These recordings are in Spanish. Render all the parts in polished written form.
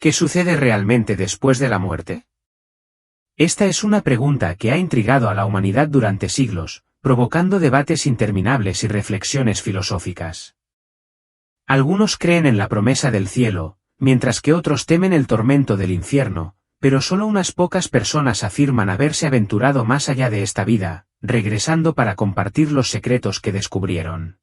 ¿Qué sucede realmente después de la muerte? Esta es una pregunta que ha intrigado a la humanidad durante siglos, provocando debates interminables y reflexiones filosóficas. Algunos creen en la promesa del cielo, mientras que otros temen el tormento del infierno, pero solo unas pocas personas afirman haberse aventurado más allá de esta vida, regresando para compartir los secretos que descubrieron.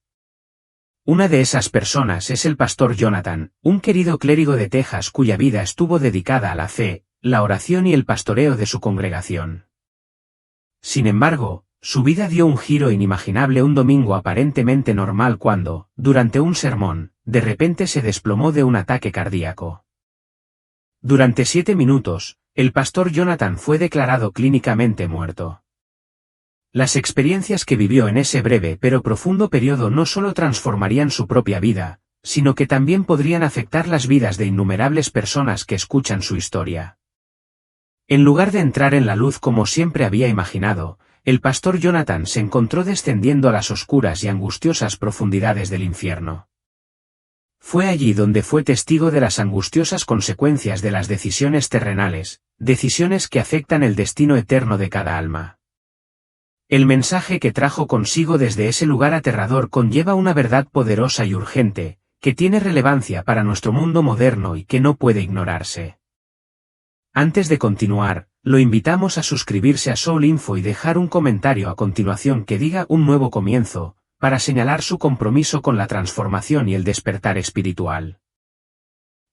Una de esas personas es el pastor Jonathan, un querido clérigo de Texas cuya vida estuvo dedicada a la fe, la oración y el pastoreo de su congregación. Sin embargo, su vida dio un giro inimaginable un domingo aparentemente normal cuando, durante un sermón, de repente se desplomó de un ataque cardíaco. Durante 7 minutos, el pastor Jonathan fue declarado clínicamente muerto. Las experiencias que vivió en ese breve pero profundo periodo no solo transformarían su propia vida, sino que también podrían afectar las vidas de innumerables personas que escuchan su historia. En lugar de entrar en la luz como siempre había imaginado, el pastor Jonathan se encontró descendiendo a las oscuras y angustiosas profundidades del infierno. Fue allí donde fue testigo de las angustiosas consecuencias de las decisiones terrenales, decisiones que afectan el destino eterno de cada alma. El mensaje que trajo consigo desde ese lugar aterrador conlleva una verdad poderosa y urgente, que tiene relevancia para nuestro mundo moderno y que no puede ignorarse. Antes de continuar, lo invitamos a suscribirse a Soul Info y dejar un comentario a continuación que diga un nuevo comienzo, para señalar su compromiso con la transformación y el despertar espiritual.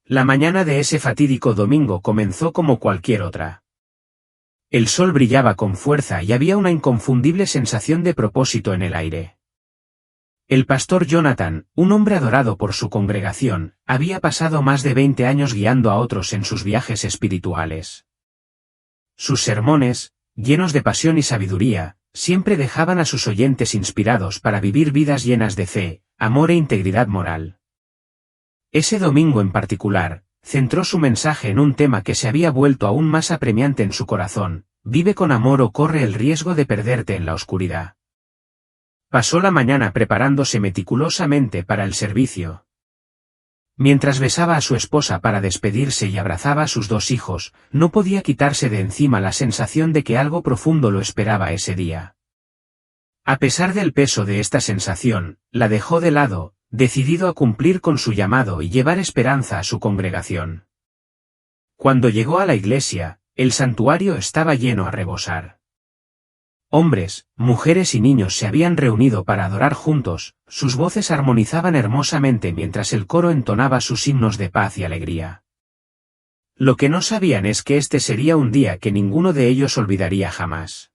La mañana de ese fatídico domingo comenzó como cualquier otra. El sol brillaba con fuerza y había una inconfundible sensación de propósito en el aire. El pastor Jonathan, un hombre adorado por su congregación, había pasado más de 20 años guiando a otros en sus viajes espirituales. Sus sermones, llenos de pasión y sabiduría, siempre dejaban a sus oyentes inspirados para vivir vidas llenas de fe, amor e integridad moral. Ese domingo en particular, centró su mensaje en un tema que se había vuelto aún más apremiante en su corazón: vive con amor o corre el riesgo de perderte en la oscuridad. Pasó la mañana preparándose meticulosamente para el servicio. Mientras besaba a su esposa para despedirse y abrazaba a sus 2 hijos, no podía quitarse de encima la sensación de que algo profundo lo esperaba ese día. A pesar del peso de esta sensación, la dejó de lado, decidido a cumplir con su llamado y llevar esperanza a su congregación. Cuando llegó a la iglesia, el santuario estaba lleno a rebosar. Hombres, mujeres y niños se habían reunido para adorar juntos, sus voces armonizaban hermosamente mientras el coro entonaba sus himnos de paz y alegría. Lo que no sabían es que este sería un día que ninguno de ellos olvidaría jamás.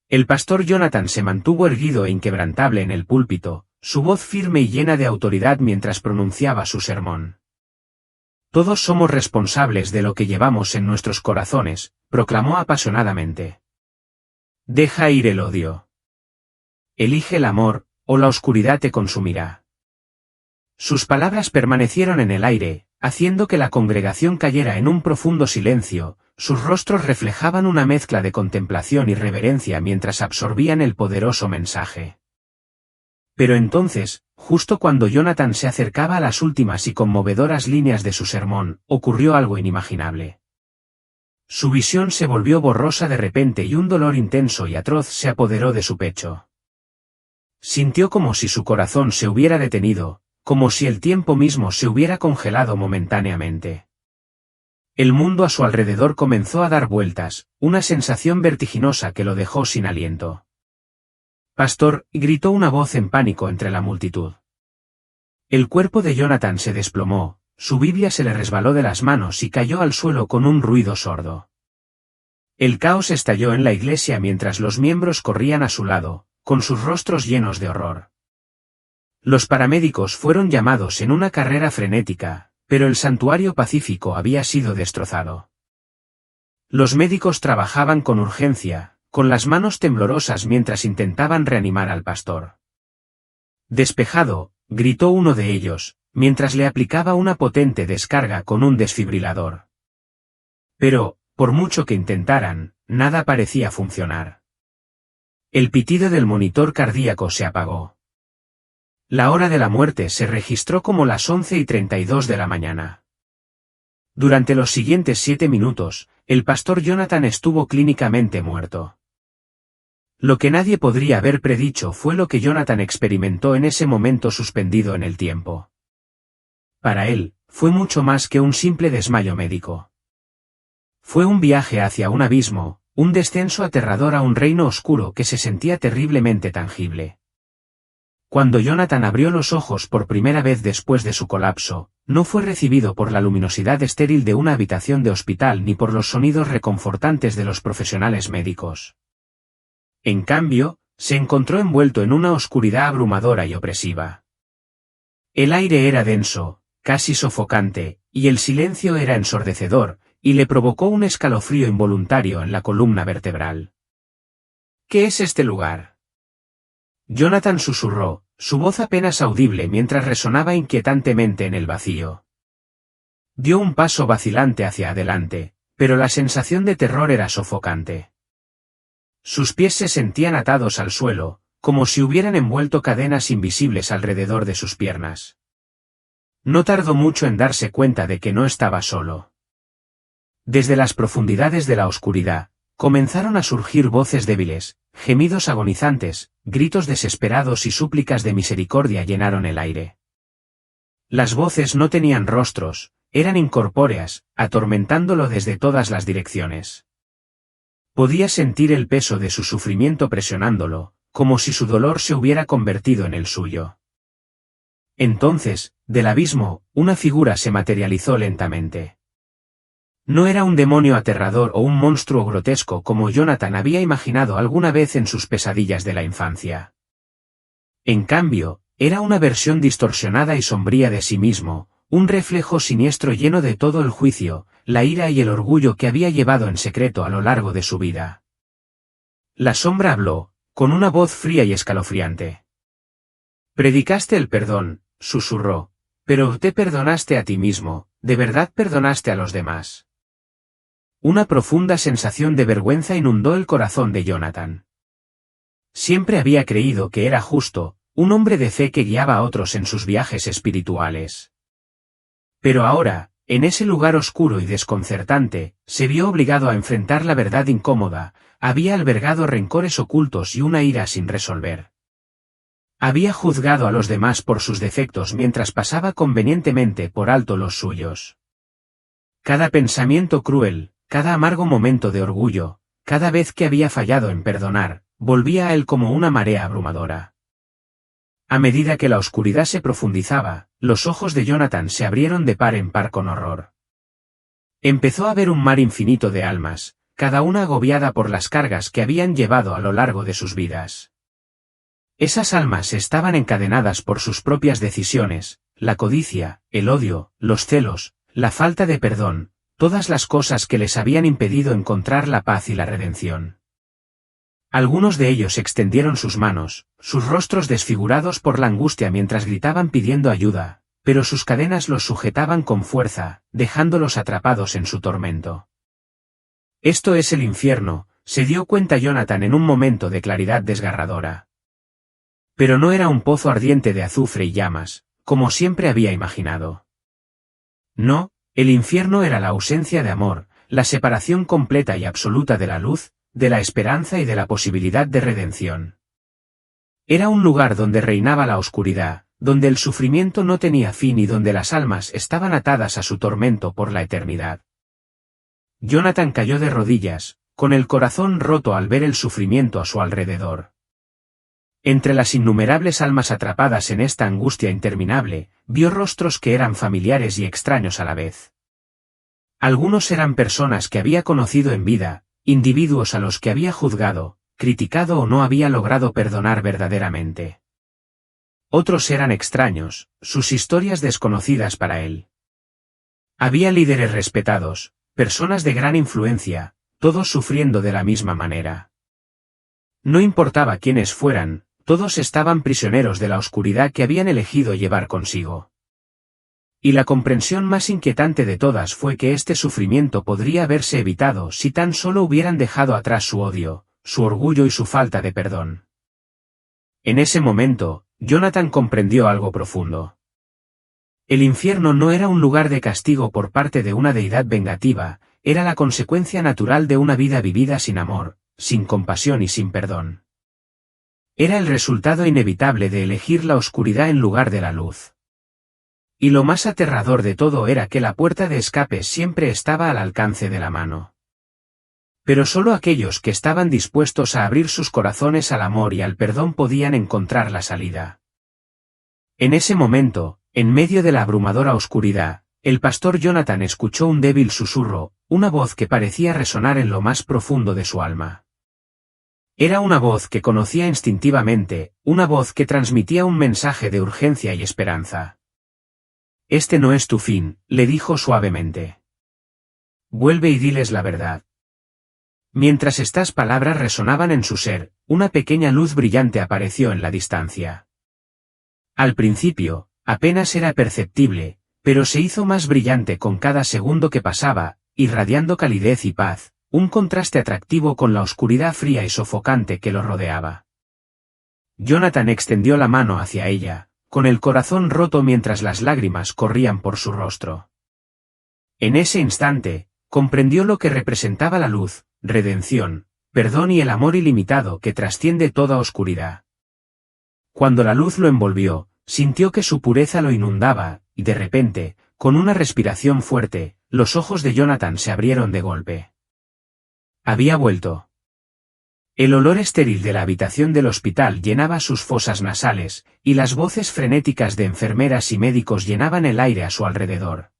El pastor Jonathan se mantuvo erguido e inquebrantable en el púlpito, su voz firme y llena de autoridad mientras pronunciaba su sermón. Todos somos responsables de lo que llevamos en nuestros corazones, proclamó apasionadamente. Deja ir el odio. Elige el amor, o la oscuridad te consumirá. Sus palabras permanecieron en el aire, haciendo que la congregación cayera en un profundo silencio. Sus rostros reflejaban una mezcla de contemplación y reverencia mientras absorbían el poderoso mensaje. Pero entonces, justo cuando Jonathan se acercaba a las últimas y conmovedoras líneas de su sermón, ocurrió algo inimaginable. Su visión se volvió borrosa de repente y un dolor intenso y atroz se apoderó de su pecho. Sintió como si su corazón se hubiera detenido, como si el tiempo mismo se hubiera congelado momentáneamente. El mundo a su alrededor comenzó a dar vueltas, una sensación vertiginosa que lo dejó sin aliento. «Pastor», gritó una voz en pánico entre la multitud. El cuerpo de Jonathan se desplomó, su Biblia se le resbaló de las manos y cayó al suelo con un ruido sordo. El caos estalló en la iglesia mientras los miembros corrían a su lado, con sus rostros llenos de horror. Los paramédicos fueron llamados en una carrera frenética, pero el santuario pacífico había sido destrozado. Los médicos trabajaban con urgencia, con las manos temblorosas mientras intentaban reanimar al pastor. «Despejado», gritó uno de ellos, mientras le aplicaba una potente descarga con un desfibrilador. Pero, por mucho que intentaran, nada parecía funcionar. El pitido del monitor cardíaco se apagó. La hora de la muerte se registró como las 11:32 de la mañana. Durante los siguientes 7 minutos, el pastor Jonathan estuvo clínicamente muerto. Lo que nadie podría haber predicho fue lo que Jonathan experimentó en ese momento suspendido en el tiempo. Para él, fue mucho más que un simple desmayo médico. Fue un viaje hacia un abismo, un descenso aterrador a un reino oscuro que se sentía terriblemente tangible. Cuando Jonathan abrió los ojos por primera vez después de su colapso, no fue recibido por la luminosidad estéril de una habitación de hospital ni por los sonidos reconfortantes de los profesionales médicos. En cambio, se encontró envuelto en una oscuridad abrumadora y opresiva. El aire era denso, casi sofocante, y el silencio era ensordecedor, y le provocó un escalofrío involuntario en la columna vertebral. ¿Qué es este lugar? Jonathan susurró, su voz apenas audible mientras resonaba inquietantemente en el vacío. Dio un paso vacilante hacia adelante, pero la sensación de terror era sofocante. Sus pies se sentían atados al suelo, como si hubieran envuelto cadenas invisibles alrededor de sus piernas. No tardó mucho en darse cuenta de que no estaba solo. Desde las profundidades de la oscuridad, comenzaron a surgir voces débiles, gemidos agonizantes, gritos desesperados y súplicas de misericordia llenaron el aire. Las voces no tenían rostros, eran incorpóreas, atormentándolo desde todas las direcciones. Podía sentir el peso de su sufrimiento presionándolo, como si su dolor se hubiera convertido en el suyo. Entonces, del abismo, una figura se materializó lentamente. No era un demonio aterrador o un monstruo grotesco como Jonathan había imaginado alguna vez en sus pesadillas de la infancia. En cambio, era una versión distorsionada y sombría de sí mismo, un reflejo siniestro lleno de todo el juicio, la ira y el orgullo que había llevado en secreto a lo largo de su vida. La sombra habló, con una voz fría y escalofriante. «Predicaste el perdón», susurró, «pero te perdonaste a ti mismo, ¿de verdad perdonaste a los demás?». Una profunda sensación de vergüenza inundó el corazón de Jonathan. Siempre había creído que era justo, un hombre de fe que guiaba a otros en sus viajes espirituales. Pero ahora, en ese lugar oscuro y desconcertante, se vio obligado a enfrentar la verdad incómoda, había albergado rencores ocultos y una ira sin resolver. Había juzgado a los demás por sus defectos mientras pasaba convenientemente por alto los suyos. Cada pensamiento cruel, cada amargo momento de orgullo, cada vez que había fallado en perdonar, volvía a él como una marea abrumadora. A medida que la oscuridad se profundizaba, los ojos de Jonathan se abrieron de par en par con horror. Empezó a ver un mar infinito de almas, cada una agobiada por las cargas que habían llevado a lo largo de sus vidas. Esas almas estaban encadenadas por sus propias decisiones, la codicia, el odio, los celos, la falta de perdón, todas las cosas que les habían impedido encontrar la paz y la redención. Algunos de ellos extendieron sus manos, sus rostros desfigurados por la angustia mientras gritaban pidiendo ayuda, pero sus cadenas los sujetaban con fuerza, dejándolos atrapados en su tormento. Esto es el infierno, se dio cuenta Jonathan en un momento de claridad desgarradora. Pero no era un pozo ardiente de azufre y llamas, como siempre había imaginado. No, el infierno era la ausencia de amor, la separación completa y absoluta de la luz, de la esperanza y de la posibilidad de redención. Era un lugar donde reinaba la oscuridad, donde el sufrimiento no tenía fin y donde las almas estaban atadas a su tormento por la eternidad. Jonathan cayó de rodillas, con el corazón roto al ver el sufrimiento a su alrededor. Entre las innumerables almas atrapadas en esta angustia interminable, vio rostros que eran familiares y extraños a la vez. Algunos eran personas que había conocido en vida, individuos a los que había juzgado, criticado o no había logrado perdonar verdaderamente. Otros eran extraños, sus historias desconocidas para él. Había líderes respetados, personas de gran influencia, todos sufriendo de la misma manera. No importaba quiénes fueran, todos estaban prisioneros de la oscuridad que habían elegido llevar consigo. Y la comprensión más inquietante de todas fue que este sufrimiento podría haberse evitado si tan solo hubieran dejado atrás su odio, su orgullo y su falta de perdón. En ese momento, Jonathan comprendió algo profundo. El infierno no era un lugar de castigo por parte de una deidad vengativa, era la consecuencia natural de una vida vivida sin amor, sin compasión y sin perdón. Era el resultado inevitable de elegir la oscuridad en lugar de la luz. Y lo más aterrador de todo era que la puerta de escape siempre estaba al alcance de la mano. Pero solo aquellos que estaban dispuestos a abrir sus corazones al amor y al perdón podían encontrar la salida. En ese momento, en medio de la abrumadora oscuridad, el pastor Jonathan escuchó un débil susurro, una voz que parecía resonar en lo más profundo de su alma. Era una voz que conocía instintivamente, una voz que transmitía un mensaje de urgencia y esperanza. «Este no es tu fin», le dijo suavemente. «Vuelve y diles la verdad». Mientras estas palabras resonaban en su ser, una pequeña luz brillante apareció en la distancia. Al principio, apenas era perceptible, pero se hizo más brillante con cada segundo que pasaba, irradiando calidez y paz, un contraste atractivo con la oscuridad fría y sofocante que lo rodeaba. Jonathan extendió la mano hacia ella, con el corazón roto mientras las lágrimas corrían por su rostro. En ese instante, comprendió lo que representaba la luz, redención, perdón y el amor ilimitado que trasciende toda oscuridad. Cuando la luz lo envolvió, sintió que su pureza lo inundaba, y de repente, con una respiración fuerte, los ojos de Jonathan se abrieron de golpe. Había vuelto. El olor estéril de la habitación del hospital llenaba sus fosas nasales, y las voces frenéticas de enfermeras y médicos llenaban el aire a su alrededor.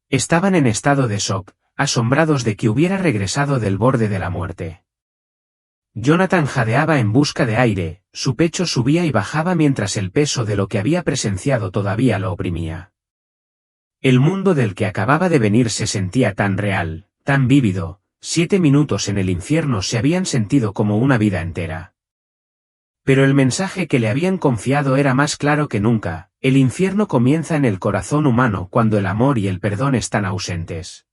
Estaban en estado de shock, asombrados de que hubiera regresado del borde de la muerte. Jonathan jadeaba en busca de aire, su pecho subía y bajaba mientras el peso de lo que había presenciado todavía lo oprimía. El mundo del que acababa de venir se sentía tan real, tan vívido. 7 minutos en el infierno se habían sentido como una vida entera. Pero el mensaje que le habían confiado era más claro que nunca: el infierno comienza en el corazón humano cuando el amor y el perdón están ausentes.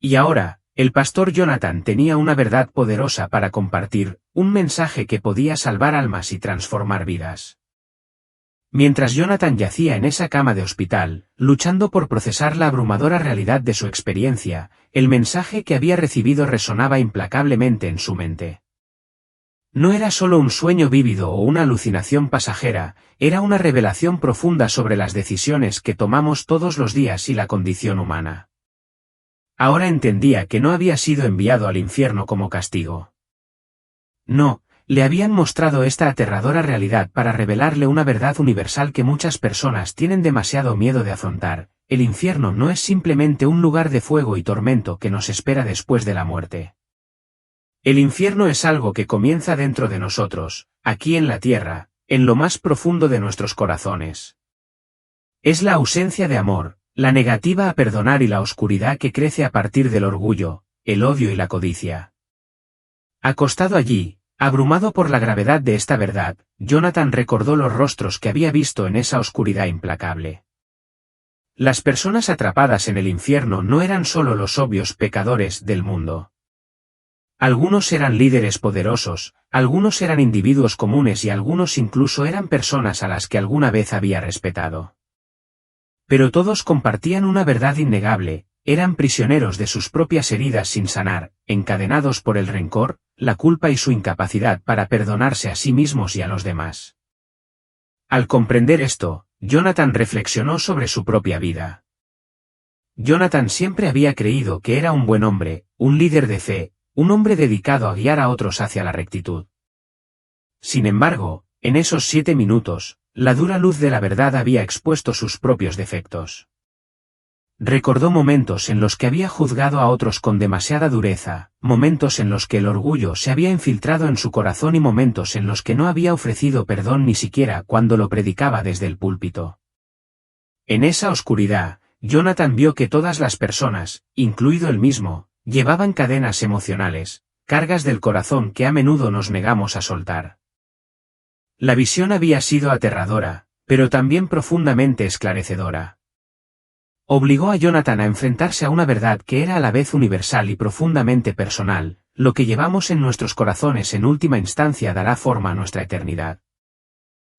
Y ahora, el pastor Jonathan tenía una verdad poderosa para compartir, un mensaje que podía salvar almas y transformar vidas. Mientras Jonathan yacía en esa cama de hospital, luchando por procesar la abrumadora realidad de su experiencia, el mensaje que había recibido resonaba implacablemente en su mente. No era solo un sueño vívido o una alucinación pasajera, era una revelación profunda sobre las decisiones que tomamos todos los días y la condición humana. Ahora entendía que no había sido enviado al infierno como castigo. No. Le habían mostrado esta aterradora realidad para revelarle una verdad universal que muchas personas tienen demasiado miedo de afrontar: el infierno no es simplemente un lugar de fuego y tormento que nos espera después de la muerte. El infierno es algo que comienza dentro de nosotros, aquí en la tierra, en lo más profundo de nuestros corazones. Es la ausencia de amor, la negativa a perdonar y la oscuridad que crece a partir del orgullo, el odio y la codicia. Acostado allí, abrumado por la gravedad de esta verdad, Jonathan recordó los rostros que había visto en esa oscuridad implacable. Las personas atrapadas en el infierno no eran solo los obvios pecadores del mundo. Algunos eran líderes poderosos, algunos eran individuos comunes y algunos incluso eran personas a las que alguna vez había respetado. Pero todos compartían una verdad innegable: eran prisioneros de sus propias heridas sin sanar, encadenados por el rencor, la culpa y su incapacidad para perdonarse a sí mismos y a los demás. Al comprender esto, Jonathan reflexionó sobre su propia vida. Jonathan siempre había creído que era un buen hombre, un líder de fe, un hombre dedicado a guiar a otros hacia la rectitud. Sin embargo, en esos 7 minutos, la dura luz de la verdad había expuesto sus propios defectos. Recordó momentos en los que había juzgado a otros con demasiada dureza, momentos en los que el orgullo se había infiltrado en su corazón y momentos en los que no había ofrecido perdón ni siquiera cuando lo predicaba desde el púlpito. En esa oscuridad, Jonathan vio que todas las personas, incluido él mismo, llevaban cadenas emocionales, cargas del corazón que a menudo nos negamos a soltar. La visión había sido aterradora, pero también profundamente esclarecedora. Obligó a Jonathan a enfrentarse a una verdad que era a la vez universal y profundamente personal: lo que llevamos en nuestros corazones en última instancia dará forma a nuestra eternidad.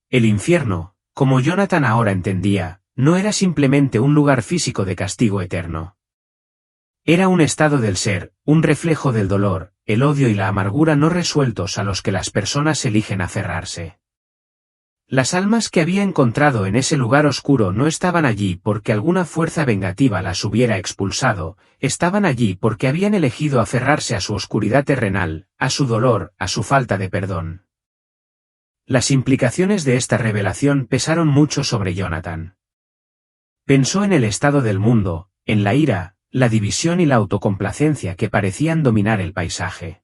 El infierno, como Jonathan ahora entendía, no era simplemente un lugar físico de castigo eterno. Era un estado del ser, un reflejo del dolor, el odio y la amargura no resueltos a los que las personas eligen aferrarse. Las almas que había encontrado en ese lugar oscuro no estaban allí porque alguna fuerza vengativa las hubiera expulsado, estaban allí porque habían elegido aferrarse a su oscuridad terrenal, a su dolor, a su falta de perdón. Las implicaciones de esta revelación pesaron mucho sobre Jonathan. Pensó en el estado del mundo, en la ira, la división y la autocomplacencia que parecían dominar el paisaje.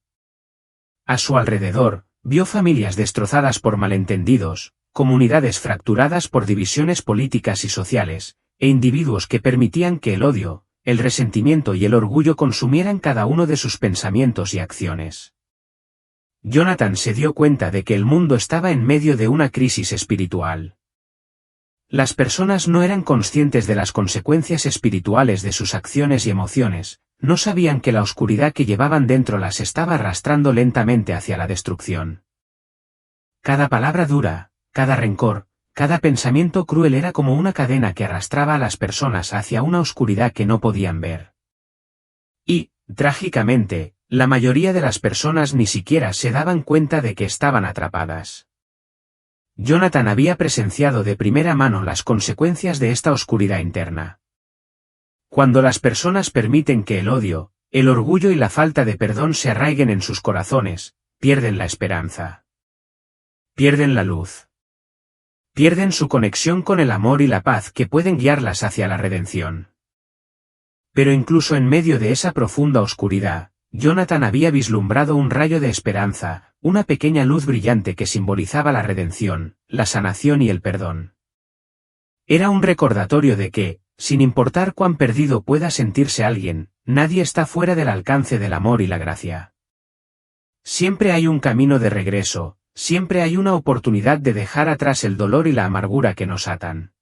A su alrededor, vio familias destrozadas por malentendidos, comunidades fracturadas por divisiones políticas y sociales, e individuos que permitían que el odio, el resentimiento y el orgullo consumieran cada uno de sus pensamientos y acciones. Jonathan se dio cuenta de que el mundo estaba en medio de una crisis espiritual. Las personas no eran conscientes de las consecuencias espirituales de sus acciones y emociones, no sabían que la oscuridad que llevaban dentro las estaba arrastrando lentamente hacia la destrucción. Cada palabra dura, cada rencor, cada pensamiento cruel era como una cadena que arrastraba a las personas hacia una oscuridad que no podían ver. Y, trágicamente, la mayoría de las personas ni siquiera se daban cuenta de que estaban atrapadas. Jonathan había presenciado de primera mano las consecuencias de esta oscuridad interna. Cuando las personas permiten que el odio, el orgullo y la falta de perdón se arraiguen en sus corazones, pierden la esperanza. Pierden la luz. Pierden su conexión con el amor y la paz que pueden guiarlas hacia la redención. Pero incluso en medio de esa profunda oscuridad, Jonathan había vislumbrado un rayo de esperanza, una pequeña luz brillante que simbolizaba la redención, la sanación y el perdón. Era un recordatorio de que, sin importar cuán perdido pueda sentirse alguien, nadie está fuera del alcance del amor y la gracia. Siempre hay un camino de regreso, siempre hay una oportunidad de dejar atrás el dolor y la amargura que nos atan.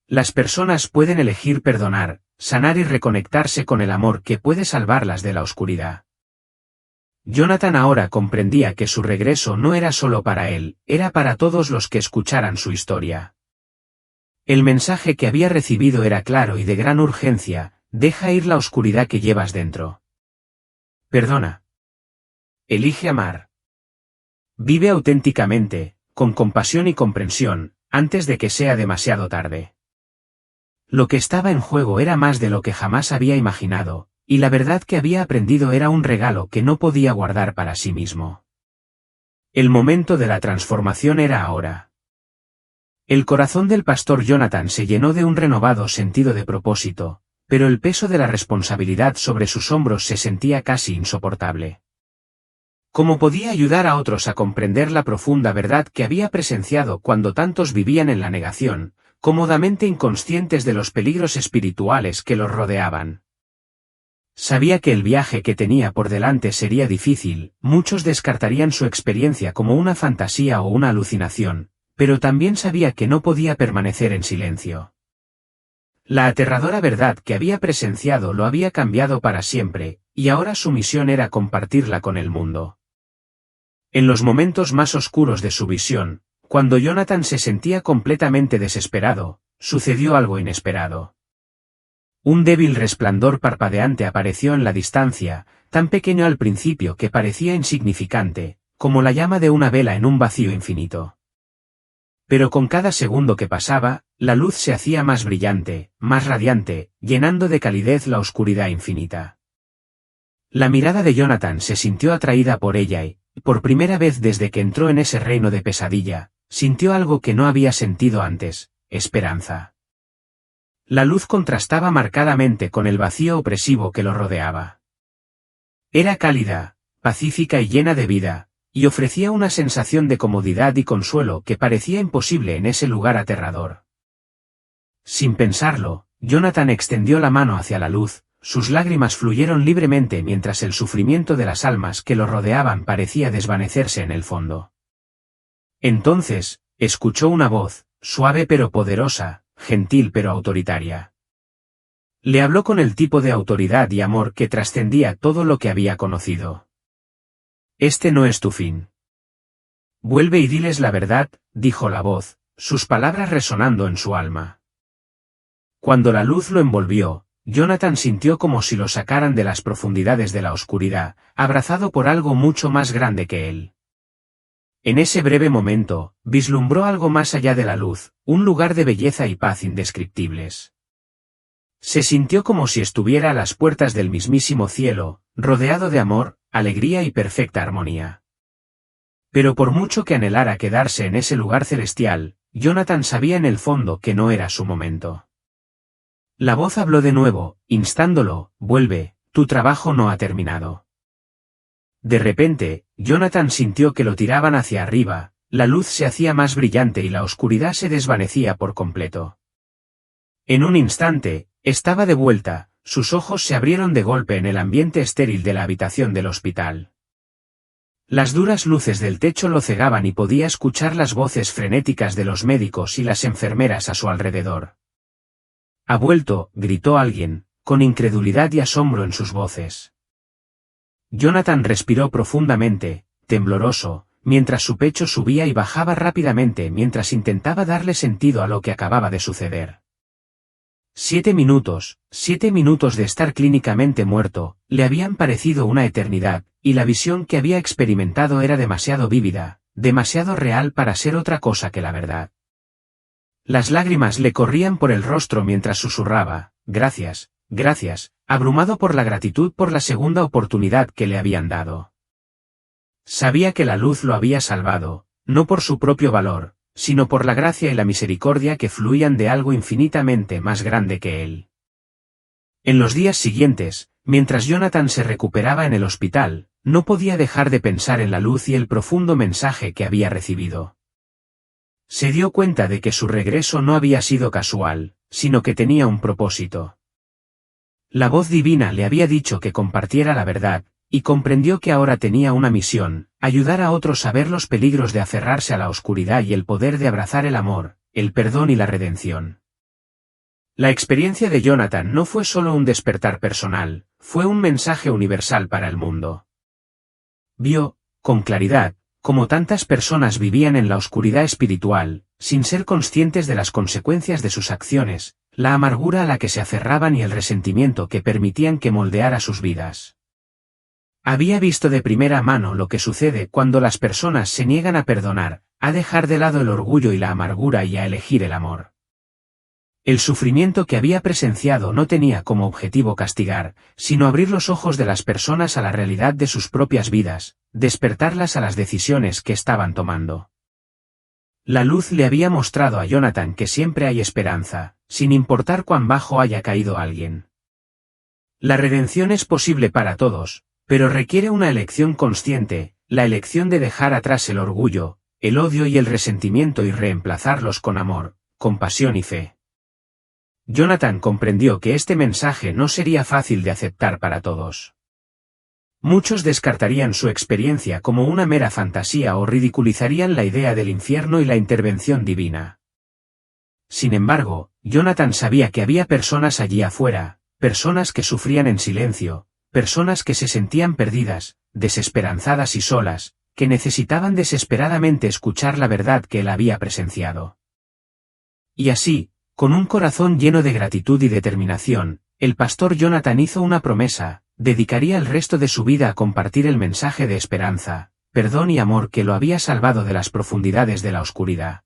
Las personas pueden elegir perdonar, sanar y reconectarse con el amor que puede salvarlas de la oscuridad. Jonathan ahora comprendía que su regreso no era solo para él, era para todos los que escucharan su historia. El mensaje que había recibido era claro y de gran urgencia: deja ir la oscuridad que llevas dentro. Perdona. Elige amar. Vive auténticamente, con compasión y comprensión, antes de que sea demasiado tarde. Lo que estaba en juego era más de lo que jamás había imaginado, y la verdad que había aprendido era un regalo que no podía guardar para sí mismo. El momento de la transformación era ahora. El corazón del pastor Jonathan se llenó de un renovado sentido de propósito, pero el peso de la responsabilidad sobre sus hombros se sentía casi insoportable. ¿Cómo podía ayudar a otros a comprender la profunda verdad que había presenciado cuando tantos vivían en la negación, cómodamente inconscientes de los peligros espirituales que los rodeaban? Sabía que el viaje que tenía por delante sería difícil, muchos descartarían su experiencia como una fantasía o una alucinación, pero también sabía que no podía permanecer en silencio. La aterradora verdad que había presenciado lo había cambiado para siempre, y ahora su misión era compartirla con el mundo. En los momentos más oscuros de su visión, cuando Jonathan se sentía completamente desesperado, sucedió algo inesperado. Un débil resplandor parpadeante apareció en la distancia, tan pequeño al principio que parecía insignificante, como la llama de una vela en un vacío infinito. Pero con cada segundo que pasaba, la luz se hacía más brillante, más radiante, llenando de calidez la oscuridad infinita. La mirada de Jonathan se sintió atraída por ella y, por primera vez desde que entró en ese reino de pesadilla, sintió algo que no había sentido antes: esperanza. La luz contrastaba marcadamente con el vacío opresivo que lo rodeaba. Era cálida, pacífica y llena de vida, y ofrecía una sensación de comodidad y consuelo que parecía imposible en ese lugar aterrador. Sin pensarlo, Jonathan extendió la mano hacia la luz, sus lágrimas fluyeron libremente mientras el sufrimiento de las almas que lo rodeaban parecía desvanecerse en el fondo. Entonces, escuchó una voz, suave pero poderosa, gentil pero autoritaria. Le habló con el tipo de autoridad y amor que trascendía todo lo que había conocido. Este no es tu fin. Vuelve y diles la verdad, dijo la voz, sus palabras resonando en su alma. Cuando la luz lo envolvió, Jonathan sintió como si lo sacaran de las profundidades de la oscuridad, abrazado por algo mucho más grande que él. En ese breve momento, vislumbró algo más allá de la luz, un lugar de belleza y paz indescriptibles. Se sintió como si estuviera a las puertas del mismísimo cielo, rodeado de amor, alegría y perfecta armonía. Pero por mucho que anhelara quedarse en ese lugar celestial, Jonathan sabía en el fondo que no era su momento. La voz habló de nuevo, instándolo: vuelve, tu trabajo no ha terminado. De repente, Jonathan sintió que lo tiraban hacia arriba, la luz se hacía más brillante y la oscuridad se desvanecía por completo. En un instante, estaba de vuelta, sus ojos se abrieron de golpe en el ambiente estéril de la habitación del hospital. Las duras luces del techo lo cegaban y podía escuchar las voces frenéticas de los médicos y las enfermeras a su alrededor. «Ha vuelto», gritó alguien, con incredulidad y asombro en sus voces. Jonathan respiró profundamente, tembloroso, mientras su pecho subía y bajaba rápidamente mientras intentaba darle sentido a lo que acababa de suceder. 7 minutos de estar clínicamente muerto, le habían parecido una eternidad, y la visión que había experimentado era demasiado vívida, demasiado real para ser otra cosa que la verdad. Las lágrimas le corrían por el rostro mientras susurraba: «Gracias, gracias», abrumado por la gratitud por la segunda oportunidad que le habían dado. Sabía que la luz lo había salvado, no por su propio valor, sino por la gracia y la misericordia que fluían de algo infinitamente más grande que él. En los días siguientes, mientras Jonathan se recuperaba en el hospital, no podía dejar de pensar en la luz y el profundo mensaje que había recibido. Se dio cuenta de que su regreso no había sido casual, sino que tenía un propósito. La voz divina le había dicho que compartiera la verdad, y comprendió que ahora tenía una misión: ayudar a otros a ver los peligros de aferrarse a la oscuridad y el poder de abrazar el amor, el perdón y la redención. La experiencia de Jonathan no fue solo un despertar personal, fue un mensaje universal para el mundo. Vio, con claridad, cómo tantas personas vivían en la oscuridad espiritual, sin ser conscientes de las consecuencias de sus acciones, la amargura a la que se aferraban y el resentimiento que permitían que moldeara sus vidas. Había visto de primera mano lo que sucede cuando las personas se niegan a perdonar, a dejar de lado el orgullo y la amargura y a elegir el amor. El sufrimiento que había presenciado no tenía como objetivo castigar, sino abrir los ojos de las personas a la realidad de sus propias vidas, despertarlas a las decisiones que estaban tomando. La luz le había mostrado a Jonathan que siempre hay esperanza, sin importar cuán bajo haya caído alguien. La redención es posible para todos, pero requiere una elección consciente, la elección de dejar atrás el orgullo, el odio y el resentimiento y reemplazarlos con amor, compasión y fe. Jonathan comprendió que este mensaje no sería fácil de aceptar para todos. Muchos descartarían su experiencia como una mera fantasía o ridiculizarían la idea del infierno y la intervención divina. Sin embargo, Jonathan sabía que había personas allí afuera, personas que sufrían en silencio, personas que se sentían perdidas, desesperanzadas y solas, que necesitaban desesperadamente escuchar la verdad que él había presenciado. Y así, con un corazón lleno de gratitud y determinación, el pastor Jonathan hizo una promesa: dedicaría el resto de su vida a compartir el mensaje de esperanza, perdón y amor que lo había salvado de las profundidades de la oscuridad.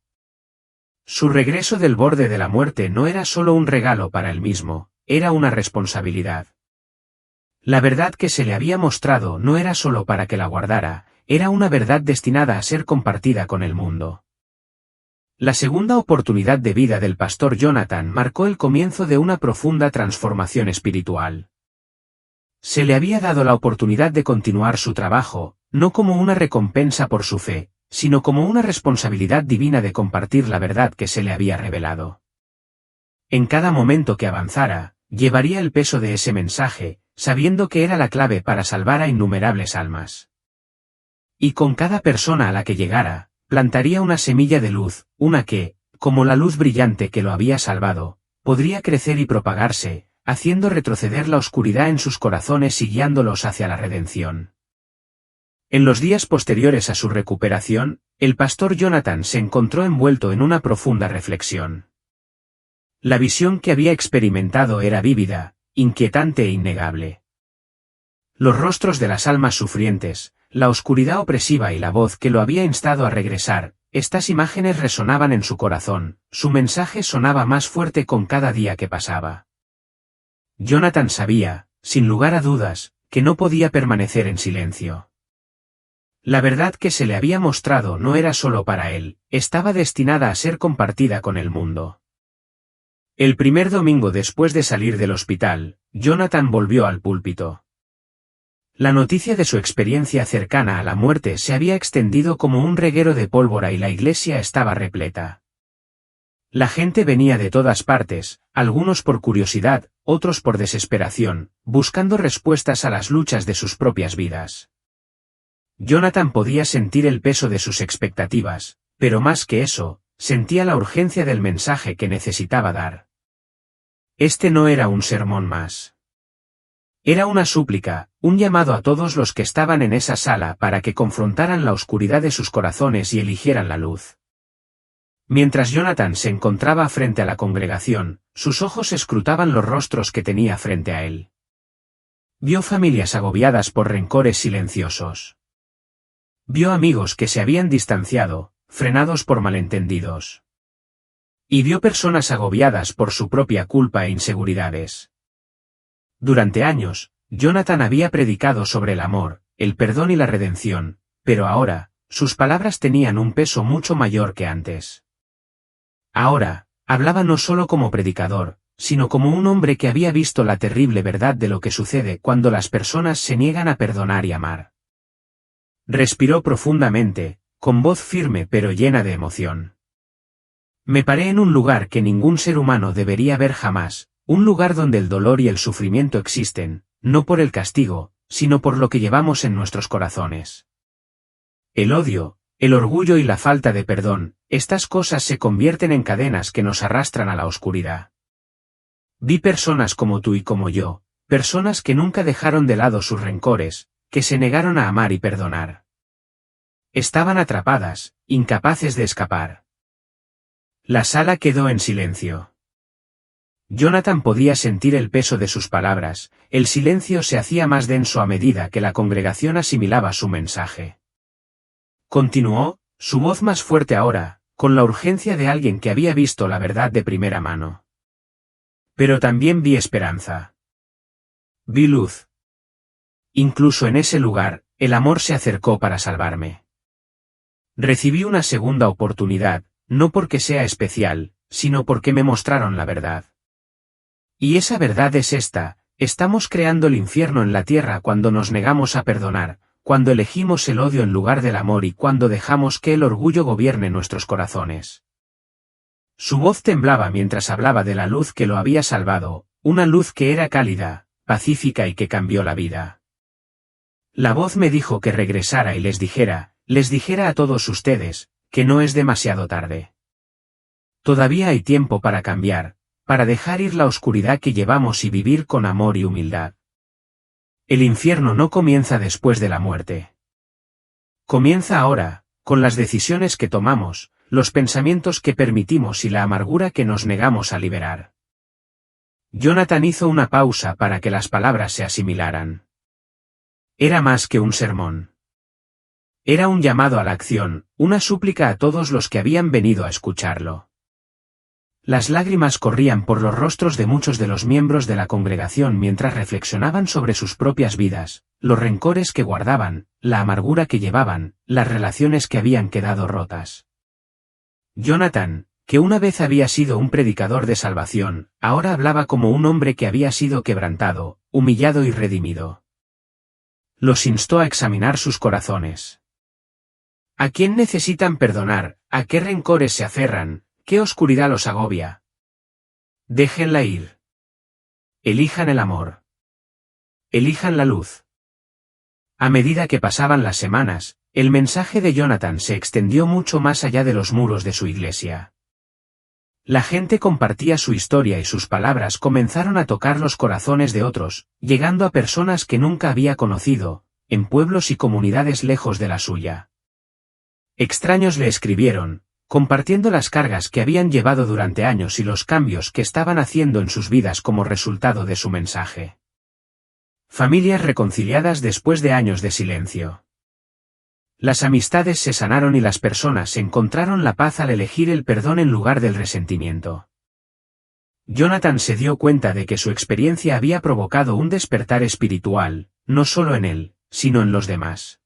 Su regreso del borde de la muerte no era solo un regalo para él mismo, era una responsabilidad. La verdad que se le había mostrado no era solo para que la guardara, era una verdad destinada a ser compartida con el mundo. La segunda oportunidad de vida del pastor Jonathan marcó el comienzo de una profunda transformación espiritual. Se le había dado la oportunidad de continuar su trabajo, no como una recompensa por su fe, sino como una responsabilidad divina de compartir la verdad que se le había revelado. En cada momento que avanzara, llevaría el peso de ese mensaje, sabiendo que era la clave para salvar a innumerables almas. Y con cada persona a la que llegara, plantaría una semilla de luz, una que, como la luz brillante que lo había salvado, podría crecer y propagarse, haciendo retroceder la oscuridad en sus corazones y guiándolos hacia la redención. En los días posteriores a su recuperación, el pastor Jonathan se encontró envuelto en una profunda reflexión. La visión que había experimentado era vívida, inquietante e innegable. Los rostros de las almas sufrientes, la oscuridad opresiva y la voz que lo había instado a regresar, estas imágenes resonaban en su corazón, su mensaje sonaba más fuerte con cada día que pasaba. Jonathan sabía, sin lugar a dudas, que no podía permanecer en silencio. La verdad que se le había mostrado no era solo para él, estaba destinada a ser compartida con el mundo. El primer domingo después de salir del hospital, Jonathan volvió al púlpito. La noticia de su experiencia cercana a la muerte se había extendido como un reguero de pólvora y la iglesia estaba repleta. La gente venía de todas partes, algunos por curiosidad, otros por desesperación, buscando respuestas a las luchas de sus propias vidas. Jonathan podía sentir el peso de sus expectativas, pero más que eso, sentía la urgencia del mensaje que necesitaba dar. Este no era un sermón más. Era una súplica, un llamado a todos los que estaban en esa sala para que confrontaran la oscuridad de sus corazones y eligieran la luz. Mientras Jonathan se encontraba frente a la congregación, sus ojos escrutaban los rostros que tenía frente a él. Vio familias agobiadas por rencores silenciosos. Vio amigos que se habían distanciado, frenados por malentendidos. Y vio personas agobiadas por su propia culpa e inseguridades. Durante años, Jonathan había predicado sobre el amor, el perdón y la redención, pero ahora, sus palabras tenían un peso mucho mayor que antes. Ahora, hablaba no solo como predicador, sino como un hombre que había visto la terrible verdad de lo que sucede cuando las personas se niegan a perdonar y amar. Respiró profundamente, con voz firme pero llena de emoción. Me paré en un lugar que ningún ser humano debería ver jamás, un lugar donde el dolor y el sufrimiento existen, no por el castigo, sino por lo que llevamos en nuestros corazones. El odio, el orgullo y la falta de perdón, estas cosas se convierten en cadenas que nos arrastran a la oscuridad. Vi personas como tú y como yo, personas que nunca dejaron de lado sus rencores, que se negaron a amar y perdonar. Estaban atrapadas, incapaces de escapar. La sala quedó en silencio. Jonathan podía sentir el peso de sus palabras, el silencio se hacía más denso a medida que la congregación asimilaba su mensaje. Continuó, su voz más fuerte ahora, con la urgencia de alguien que había visto la verdad de primera mano. Pero también vi esperanza. Vi luz. Incluso en ese lugar, el amor se acercó para salvarme. Recibí una segunda oportunidad, no porque sea especial, sino porque me mostraron la verdad. Y esa verdad es esta: estamos creando el infierno en la tierra cuando nos negamos a perdonar, cuando elegimos el odio en lugar del amor y cuando dejamos que el orgullo gobierne nuestros corazones. Su voz temblaba mientras hablaba de la luz que lo había salvado, una luz que era cálida, pacífica y que cambió la vida. La voz me dijo que regresara y les dijera a todos ustedes, que no es demasiado tarde. Todavía hay tiempo para cambiar, para dejar ir la oscuridad que llevamos y vivir con amor y humildad. El infierno no comienza después de la muerte. Comienza ahora, con las decisiones que tomamos, los pensamientos que permitimos y la amargura que nos negamos a liberar. Jonathan hizo una pausa para que las palabras se asimilaran. Era más que un sermón. Era un llamado a la acción, una súplica a todos los que habían venido a escucharlo. Las lágrimas corrían por los rostros de muchos de los miembros de la congregación mientras reflexionaban sobre sus propias vidas, los rencores que guardaban, la amargura que llevaban, las relaciones que habían quedado rotas. Jonathan, que una vez había sido un predicador de salvación, ahora hablaba como un hombre que había sido quebrantado, humillado y redimido. Los instó a examinar sus corazones. ¿A quién necesitan perdonar? ¿A qué rencores se aferran? ¿Qué oscuridad los agobia? Déjenla ir. Elijan el amor. Elijan la luz. A medida que pasaban las semanas, el mensaje de Jonathan se extendió mucho más allá de los muros de su iglesia. La gente compartía su historia y sus palabras comenzaron a tocar los corazones de otros, llegando a personas que nunca había conocido, en pueblos y comunidades lejos de la suya. Extraños le escribieron, compartiendo las cargas que habían llevado durante años y los cambios que estaban haciendo en sus vidas como resultado de su mensaje. Familias reconciliadas después de años de silencio. Las amistades se sanaron y las personas encontraron la paz al elegir el perdón en lugar del resentimiento. Jonathan se dio cuenta de que su experiencia había provocado un despertar espiritual, no solo en él, sino en los demás.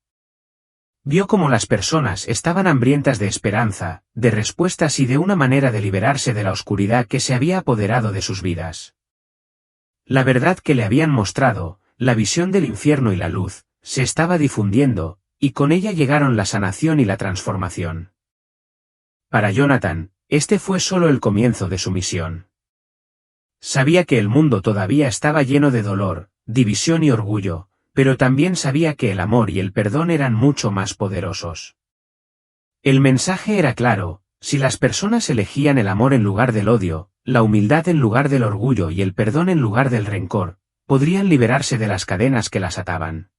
Vio cómo las personas estaban hambrientas de esperanza, de respuestas y de una manera de liberarse de la oscuridad que se había apoderado de sus vidas. La verdad que le habían mostrado, la visión del infierno y la luz, se estaba difundiendo, y con ella llegaron la sanación y la transformación. Para Jonathan, este fue solo el comienzo de su misión. Sabía que el mundo todavía estaba lleno de dolor, división y orgullo, pero también sabía que el amor y el perdón eran mucho más poderosos. El mensaje era claro: si las personas elegían el amor en lugar del odio, la humildad en lugar del orgullo y el perdón en lugar del rencor, podrían liberarse de las cadenas que las ataban.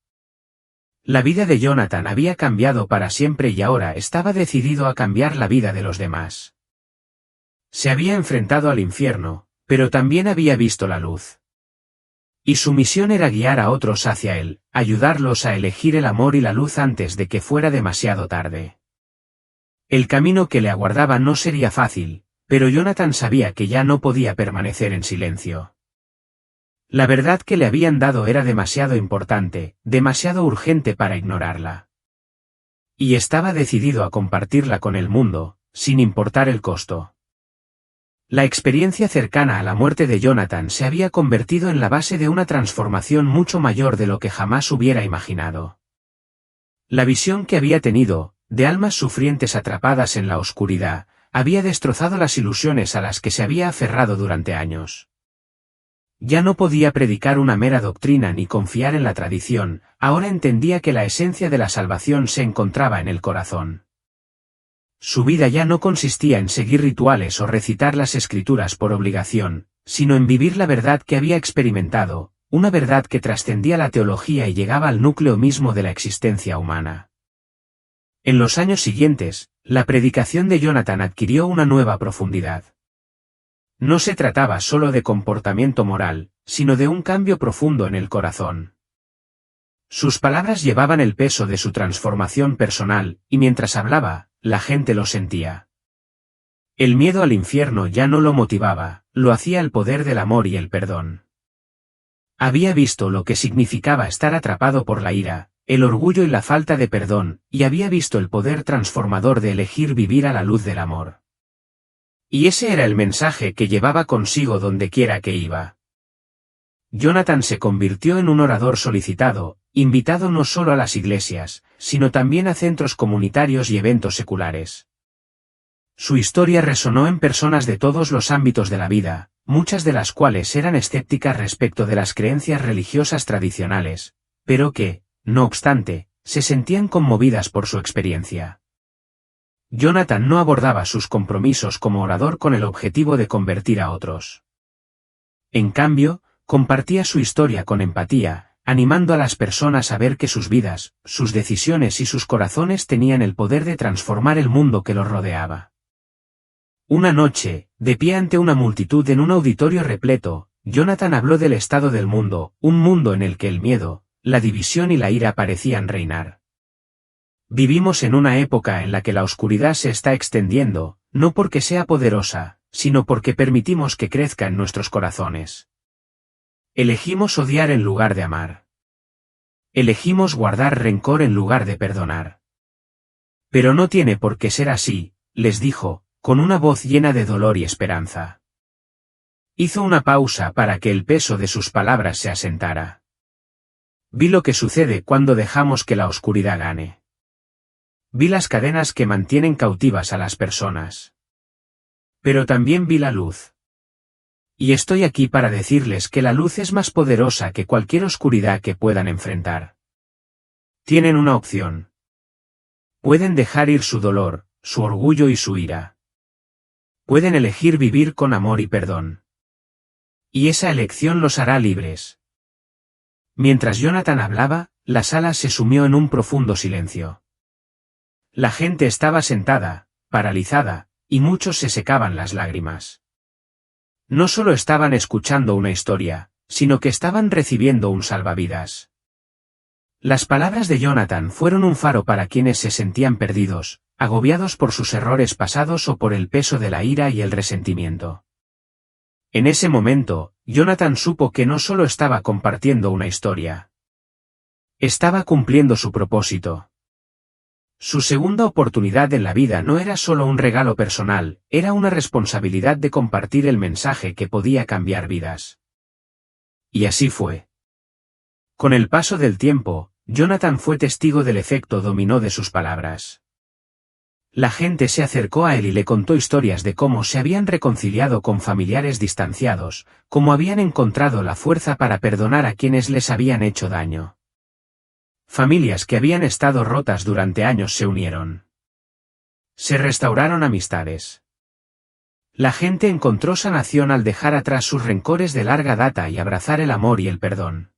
La vida de Jonathan había cambiado para siempre y ahora estaba decidido a cambiar la vida de los demás. Se había enfrentado al infierno, pero también había visto la luz. Y su misión era guiar a otros hacia él, ayudarlos a elegir el amor y la luz antes de que fuera demasiado tarde. El camino que le aguardaba no sería fácil, pero Jonathan sabía que ya no podía permanecer en silencio. La verdad que le habían dado era demasiado importante, demasiado urgente para ignorarla. Y estaba decidido a compartirla con el mundo, sin importar el costo. La experiencia cercana a la muerte de Jonathan se había convertido en la base de una transformación mucho mayor de lo que jamás hubiera imaginado. La visión que había tenido, de almas sufrientes atrapadas en la oscuridad, había destrozado las ilusiones a las que se había aferrado durante años. Ya no podía predicar una mera doctrina ni confiar en la tradición, ahora entendía que la esencia de la salvación se encontraba en el corazón. Su vida ya no consistía en seguir rituales o recitar las escrituras por obligación, sino en vivir la verdad que había experimentado, una verdad que trascendía la teología y llegaba al núcleo mismo de la existencia humana. En los años siguientes, la predicación de Jonathan adquirió una nueva profundidad. No se trataba solo de comportamiento moral, sino de un cambio profundo en el corazón. Sus palabras llevaban el peso de su transformación personal, y mientras hablaba, la gente lo sentía. El miedo al infierno ya no lo motivaba, lo hacía el poder del amor y el perdón. Había visto lo que significaba estar atrapado por la ira, el orgullo y la falta de perdón, y había visto el poder transformador de elegir vivir a la luz del amor. Y ese era el mensaje que llevaba consigo dondequiera que iba. Jonathan se convirtió en un orador solicitado, invitado no solo a las iglesias, sino también a centros comunitarios y eventos seculares. Su historia resonó en personas de todos los ámbitos de la vida, muchas de las cuales eran escépticas respecto de las creencias religiosas tradicionales, pero que, no obstante, se sentían conmovidas por su experiencia. Jonathan no abordaba sus compromisos como orador con el objetivo de convertir a otros. En cambio, compartía su historia con empatía, animando a las personas a ver que sus vidas, sus decisiones y sus corazones tenían el poder de transformar el mundo que los rodeaba. Una noche, de pie ante una multitud en un auditorio repleto, Jonathan habló del estado del mundo, un mundo en el que el miedo, la división y la ira parecían reinar. Vivimos en una época en la que la oscuridad se está extendiendo, no porque sea poderosa, sino porque permitimos que crezca en nuestros corazones. Elegimos odiar en lugar de amar. Elegimos guardar rencor en lugar de perdonar. Pero no tiene por qué ser así, les dijo, con una voz llena de dolor y esperanza. Hizo una pausa para que el peso de sus palabras se asentara. Vi lo que sucede cuando dejamos que la oscuridad gane. Vi las cadenas que mantienen cautivas a las personas. Pero también vi la luz. Y estoy aquí para decirles que la luz es más poderosa que cualquier oscuridad que puedan enfrentar. Tienen una opción. Pueden dejar ir su dolor, su orgullo y su ira. Pueden elegir vivir con amor y perdón. Y esa elección los hará libres. Mientras Jonathan hablaba, la sala se sumió en un profundo silencio. La gente estaba sentada, paralizada, y muchos se secaban las lágrimas. No solo estaban escuchando una historia, sino que estaban recibiendo un salvavidas. Las palabras de Jonathan fueron un faro para quienes se sentían perdidos, agobiados por sus errores pasados o por el peso de la ira y el resentimiento. En ese momento, Jonathan supo que no solo estaba compartiendo una historia. Estaba cumpliendo su propósito. Su segunda oportunidad en la vida no era solo un regalo personal, era una responsabilidad de compartir el mensaje que podía cambiar vidas. Y así fue. Con el paso del tiempo, Jonathan fue testigo del efecto dominó de sus palabras. La gente se acercó a él y le contó historias de cómo se habían reconciliado con familiares distanciados, cómo habían encontrado la fuerza para perdonar a quienes les habían hecho daño. Familias que habían estado rotas durante años se unieron. Se restauraron amistades. La gente encontró sanación al dejar atrás sus rencores de larga data y abrazar el amor y el perdón.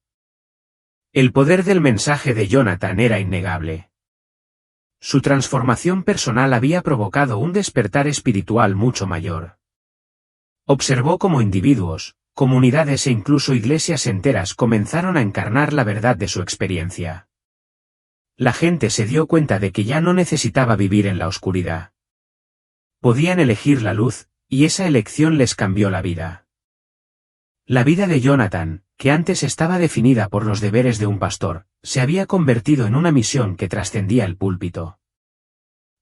El poder del mensaje de Jonathan era innegable. Su transformación personal había provocado un despertar espiritual mucho mayor. Observó cómo individuos, comunidades e incluso iglesias enteras comenzaron a encarnar la verdad de su experiencia. La gente se dio cuenta de que ya no necesitaba vivir en la oscuridad. Podían elegir la luz, y esa elección les cambió la vida. La vida de Jonathan, que antes estaba definida por los deberes de un pastor, se había convertido en una misión que trascendía el púlpito.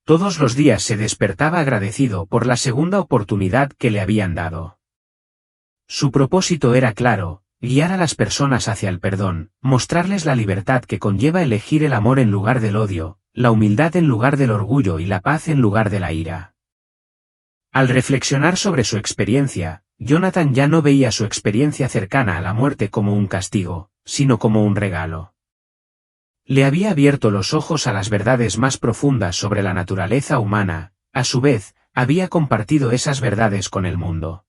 Todos los días se despertaba agradecido por la segunda oportunidad que le habían dado. Su propósito era claro: guiar a las personas hacia el perdón, mostrarles la libertad que conlleva elegir el amor en lugar del odio, la humildad en lugar del orgullo y la paz en lugar de la ira. Al reflexionar sobre su experiencia, Jonathan ya no veía su experiencia cercana a la muerte como un castigo, sino como un regalo. Le había abierto los ojos a las verdades más profundas sobre la naturaleza humana, a su vez, había compartido esas verdades con el mundo.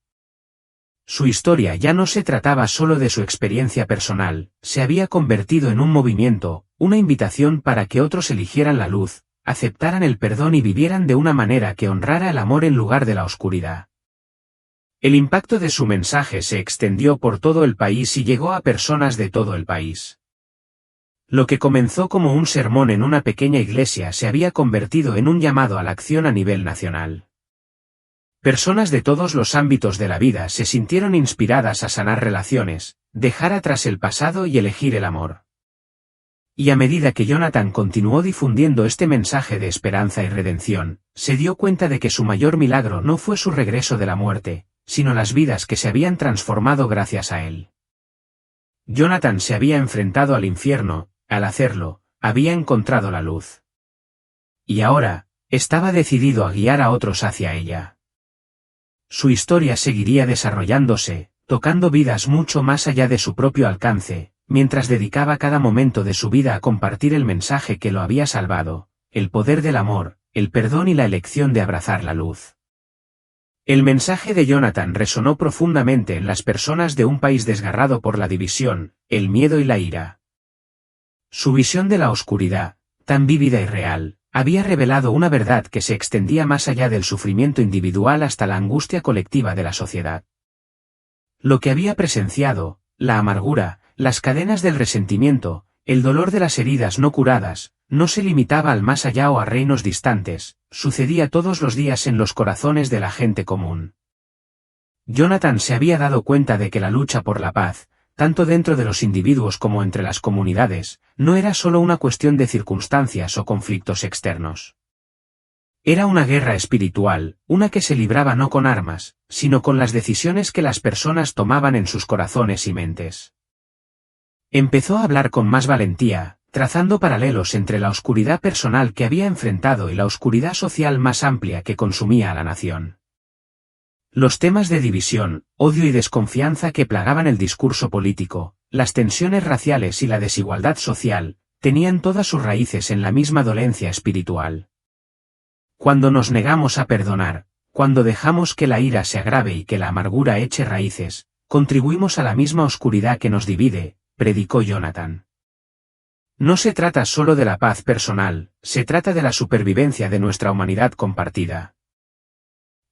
Su historia ya no se trataba solo de su experiencia personal, se había convertido en un movimiento, una invitación para que otros eligieran la luz, aceptaran el perdón y vivieran de una manera que honrara el amor en lugar de la oscuridad. El impacto de su mensaje se extendió por todo el país y llegó a personas de todo el país. Lo que comenzó como un sermón en una pequeña iglesia se había convertido en un llamado a la acción a nivel nacional. Personas de todos los ámbitos de la vida se sintieron inspiradas a sanar relaciones, dejar atrás el pasado y elegir el amor. Y a medida que Jonathan continuó difundiendo este mensaje de esperanza y redención, se dio cuenta de que su mayor milagro no fue su regreso de la muerte, sino las vidas que se habían transformado gracias a él. Jonathan se había enfrentado al infierno, al hacerlo, había encontrado la luz. Y ahora, estaba decidido a guiar a otros hacia ella. Su historia seguiría desarrollándose, tocando vidas mucho más allá de su propio alcance, mientras dedicaba cada momento de su vida a compartir el mensaje que lo había salvado, el poder del amor, el perdón y la elección de abrazar la luz. El mensaje de Jonathan resonó profundamente en las personas de un país desgarrado por la división, el miedo y la ira. Su visión de la oscuridad, tan vívida y real, había revelado una verdad que se extendía más allá del sufrimiento individual hasta la angustia colectiva de la sociedad. Lo que había presenciado, la amargura, las cadenas del resentimiento, el dolor de las heridas no curadas, no se limitaba al más allá o a reinos distantes, sucedía todos los días en los corazones de la gente común. Jonathan se había dado cuenta de que la lucha por la paz, tanto dentro de los individuos como entre las comunidades, no era solo una cuestión de circunstancias o conflictos externos. Era una guerra espiritual, una que se libraba no con armas, sino con las decisiones que las personas tomaban en sus corazones y mentes. Empezó a hablar con más valentía, trazando paralelos entre la oscuridad personal que había enfrentado y la oscuridad social más amplia que consumía a la nación. Los temas de división, odio y desconfianza que plagaban el discurso político, las tensiones raciales y la desigualdad social, tenían todas sus raíces en la misma dolencia espiritual. Cuando nos negamos a perdonar, cuando dejamos que la ira se agrave y que la amargura eche raíces, contribuimos a la misma oscuridad que nos divide, predicó Jonathan. No se trata solo de la paz personal, se trata de la supervivencia de nuestra humanidad compartida.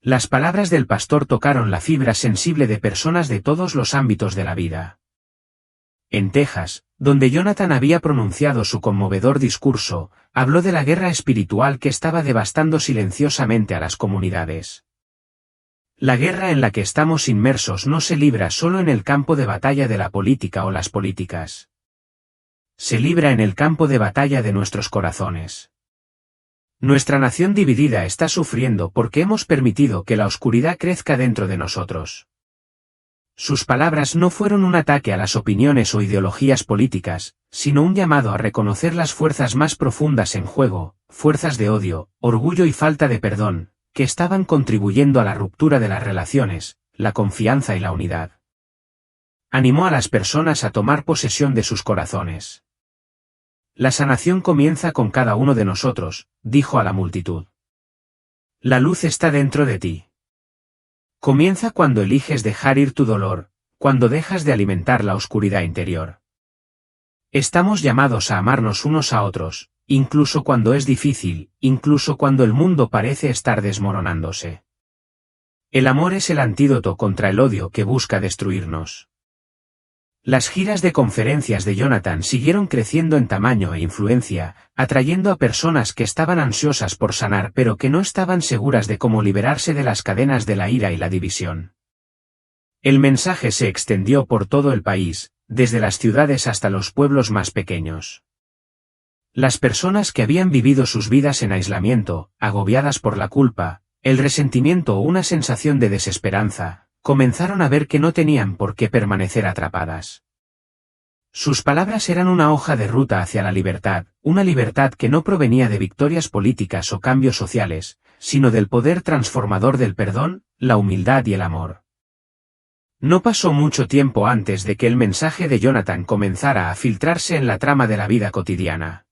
Las palabras del pastor tocaron la fibra sensible de personas de todos los ámbitos de la vida. En Texas, donde Jonathan había pronunciado su conmovedor discurso, habló de la guerra espiritual que estaba devastando silenciosamente a las comunidades. La guerra en la que estamos inmersos no se libra solo en el campo de batalla de la política o las políticas. Se libra en el campo de batalla de nuestros corazones. Nuestra nación dividida está sufriendo porque hemos permitido que la oscuridad crezca dentro de nosotros. Sus palabras no fueron un ataque a las opiniones o ideologías políticas, sino un llamado a reconocer las fuerzas más profundas en juego, fuerzas de odio, orgullo y falta de perdón, que estaban contribuyendo a la ruptura de las relaciones, la confianza y la unidad. Animó a las personas a tomar posesión de sus corazones. La sanación comienza con cada uno de nosotros, dijo a la multitud. La luz está dentro de ti. Comienza cuando eliges dejar ir tu dolor, cuando dejas de alimentar la oscuridad interior. Estamos llamados a amarnos unos a otros, incluso cuando es difícil, incluso cuando el mundo parece estar desmoronándose. El amor es el antídoto contra el odio que busca destruirnos. Las giras de conferencias de Jonathan siguieron creciendo en tamaño e influencia, atrayendo a personas que estaban ansiosas por sanar pero que no estaban seguras de cómo liberarse de las cadenas de la ira y la división. El mensaje se extendió por todo el país, desde las ciudades hasta los pueblos más pequeños. Las personas que habían vivido sus vidas en aislamiento, agobiadas por la culpa, el resentimiento o una sensación de desesperanza, comenzaron a ver que no tenían por qué permanecer atrapadas. Sus palabras eran una hoja de ruta hacia la libertad, una libertad que no provenía de victorias políticas o cambios sociales, sino del poder transformador del perdón, la humildad y el amor. No pasó mucho tiempo antes de que el mensaje de Jonathan comenzara a filtrarse en la trama de la vida cotidiana.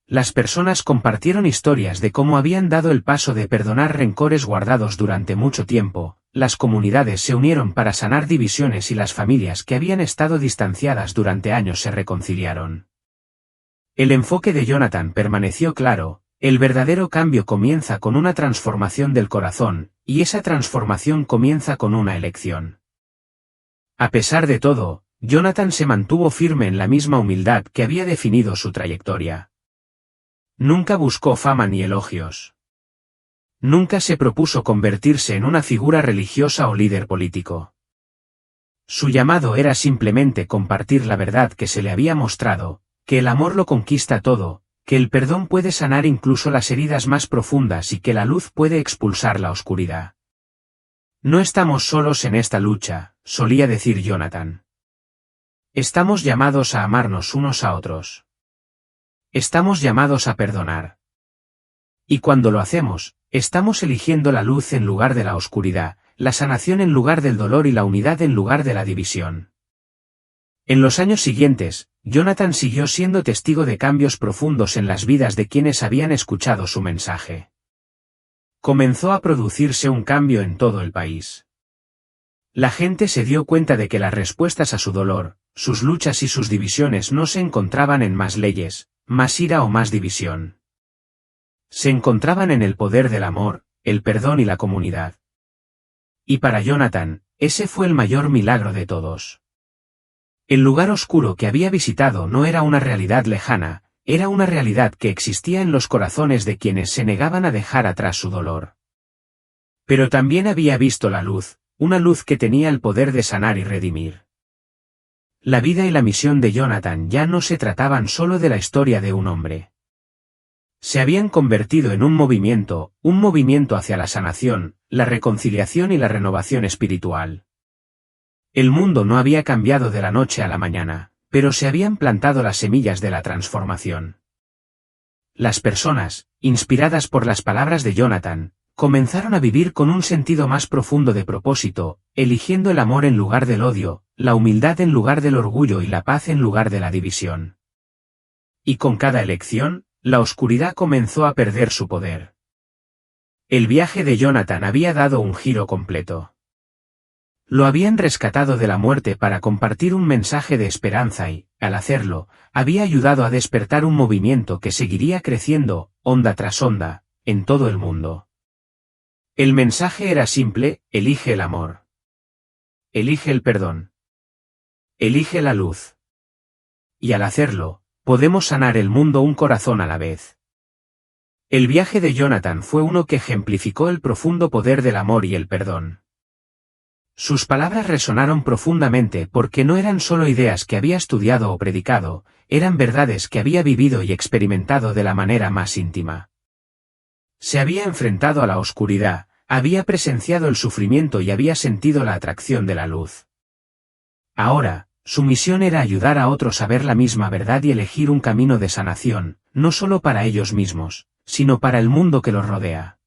Las personas compartieron historias de cómo habían dado el paso de perdonar rencores guardados durante mucho tiempo, las comunidades se unieron para sanar divisiones y las familias que habían estado distanciadas durante años se reconciliaron. El enfoque de Jonathan permaneció claro, el verdadero cambio comienza con una transformación del corazón, y esa transformación comienza con una elección. A pesar de todo, Jonathan se mantuvo firme en la misma humildad que había definido su trayectoria. Nunca buscó fama ni elogios. Nunca se propuso convertirse en una figura religiosa o líder político. Su llamado era simplemente compartir la verdad que se le había mostrado, que el amor lo conquista todo, que el perdón puede sanar incluso las heridas más profundas y que la luz puede expulsar la oscuridad. No estamos solos en esta lucha, solía decir Jonathan. Estamos llamados a amarnos unos a otros. Estamos llamados a perdonar. Y cuando lo hacemos, estamos eligiendo la luz en lugar de la oscuridad, la sanación en lugar del dolor y la unidad en lugar de la división. En los años siguientes, Jonathan siguió siendo testigo de cambios profundos en las vidas de quienes habían escuchado su mensaje. Comenzó a producirse un cambio en todo el país. La gente se dio cuenta de que las respuestas a su dolor, sus luchas y sus divisiones no se encontraban en más leyes, más ira o más división. Se encontraban en el poder del amor, el perdón y la comunidad. Y para Jonathan, ese fue el mayor milagro de todos. El lugar oscuro que había visitado no era una realidad lejana, era una realidad que existía en los corazones de quienes se negaban a dejar atrás su dolor. Pero también había visto la luz, una luz que tenía el poder de sanar y redimir. La vida y la misión de Jonathan ya no se trataban solo de la historia de un hombre. Se habían convertido en un movimiento hacia la sanación, la reconciliación y la renovación espiritual. El mundo no había cambiado de la noche a la mañana, pero se habían plantado las semillas de la transformación. Las personas, inspiradas por las palabras de Jonathan, comenzaron a vivir con un sentido más profundo de propósito, eligiendo el amor en lugar del odio, la humildad en lugar del orgullo y la paz en lugar de la división. Y con cada elección, la oscuridad comenzó a perder su poder. El viaje de Jonathan había dado un giro completo. Lo habían rescatado de la muerte para compartir un mensaje de esperanza y, al hacerlo, había ayudado a despertar un movimiento que seguiría creciendo, onda tras onda, en todo el mundo. El mensaje era simple: elige el amor. Elige el perdón. Elige la luz. Y al hacerlo, podemos sanar el mundo un corazón a la vez. El viaje de Jonathan fue uno que ejemplificó el profundo poder del amor y el perdón. Sus palabras resonaron profundamente porque no eran solo ideas que había estudiado o predicado, eran verdades que había vivido y experimentado de la manera más íntima. Se había enfrentado a la oscuridad, había presenciado el sufrimiento y había sentido la atracción de la luz. Ahora, su misión era ayudar a otros a ver la misma verdad y elegir un camino de sanación, no solo para ellos mismos, sino para el mundo que los rodea.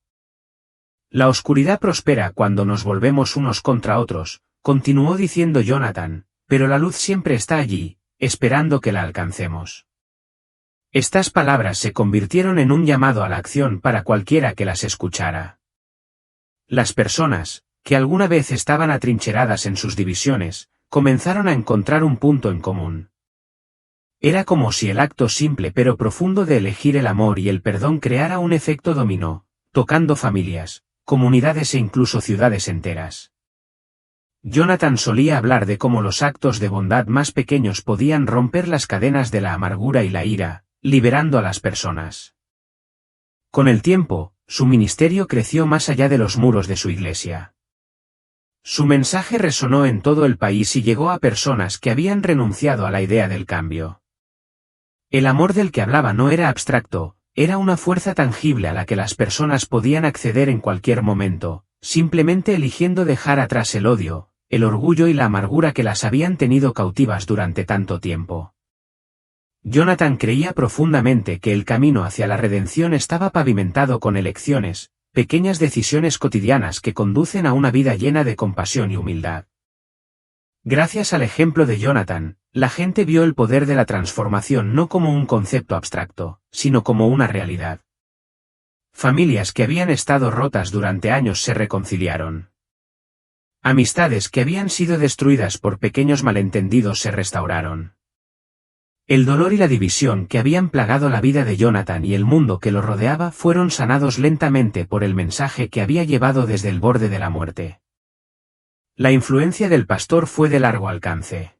La oscuridad prospera cuando nos volvemos unos contra otros, continuó diciendo Jonathan, pero la luz siempre está allí, esperando que la alcancemos. Estas palabras se convirtieron en un llamado a la acción para cualquiera que las escuchara. Las personas, que alguna vez estaban atrincheradas en sus divisiones, comenzaron a encontrar un punto en común. Era como si el acto simple pero profundo de elegir el amor y el perdón creara un efecto dominó, tocando familias, comunidades e incluso ciudades enteras. Jonathan solía hablar de cómo los actos de bondad más pequeños podían romper las cadenas de la amargura y la ira, liberando a las personas. Con el tiempo, su ministerio creció más allá de los muros de su iglesia. Su mensaje resonó en todo el país y llegó a personas que habían renunciado a la idea del cambio. El amor del que hablaba no era abstracto, era una fuerza tangible a la que las personas podían acceder en cualquier momento, simplemente eligiendo dejar atrás el odio, el orgullo y la amargura que las habían tenido cautivas durante tanto tiempo. Jonathan creía profundamente que el camino hacia la redención estaba pavimentado con elecciones, pequeñas decisiones cotidianas que conducen a una vida llena de compasión y humildad. Gracias al ejemplo de Jonathan, la gente vio el poder de la transformación no como un concepto abstracto, sino como una realidad. Familias que habían estado rotas durante años se reconciliaron. Amistades que habían sido destruidas por pequeños malentendidos se restauraron. El dolor y la división que habían plagado la vida de Jonathan y el mundo que lo rodeaba fueron sanados lentamente por el mensaje que había llevado desde el borde de la muerte. La influencia del pastor fue de largo alcance.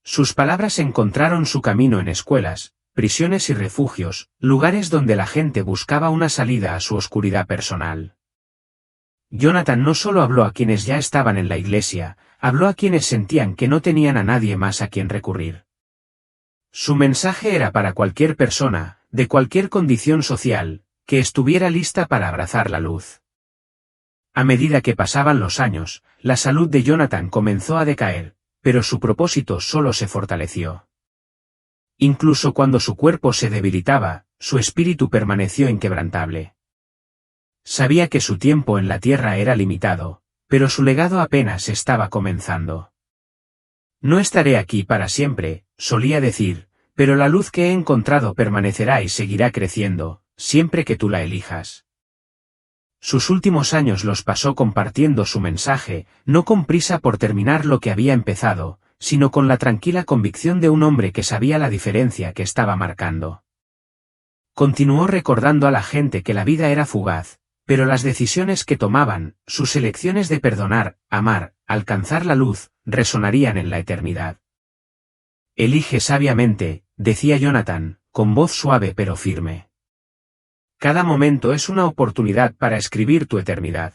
Sus palabras encontraron su camino en escuelas, prisiones y refugios, lugares donde la gente buscaba una salida a su oscuridad personal. Jonathan no solo habló a quienes ya estaban en la iglesia, habló a quienes sentían que no tenían a nadie más a quien recurrir. Su mensaje era para cualquier persona, de cualquier condición social, que estuviera lista para abrazar la luz. A medida que pasaban los años, la salud de Jonathan comenzó a decaer, pero su propósito solo se fortaleció. Incluso cuando su cuerpo se debilitaba, su espíritu permaneció inquebrantable. Sabía que su tiempo en la tierra era limitado, pero su legado apenas estaba comenzando. No estaré aquí para siempre, solía decir, pero la luz que he encontrado permanecerá y seguirá creciendo, siempre que tú la elijas. Sus últimos años los pasó compartiendo su mensaje, no con prisa por terminar lo que había empezado, sino con la tranquila convicción de un hombre que sabía la diferencia que estaba marcando. Continuó recordando a la gente que la vida era fugaz, pero las decisiones que tomaban, sus elecciones de perdonar, amar, alcanzar la luz, resonarían en la eternidad. Elige sabiamente, decía Jonathan, con voz suave pero firme. Cada momento es una oportunidad para escribir tu eternidad.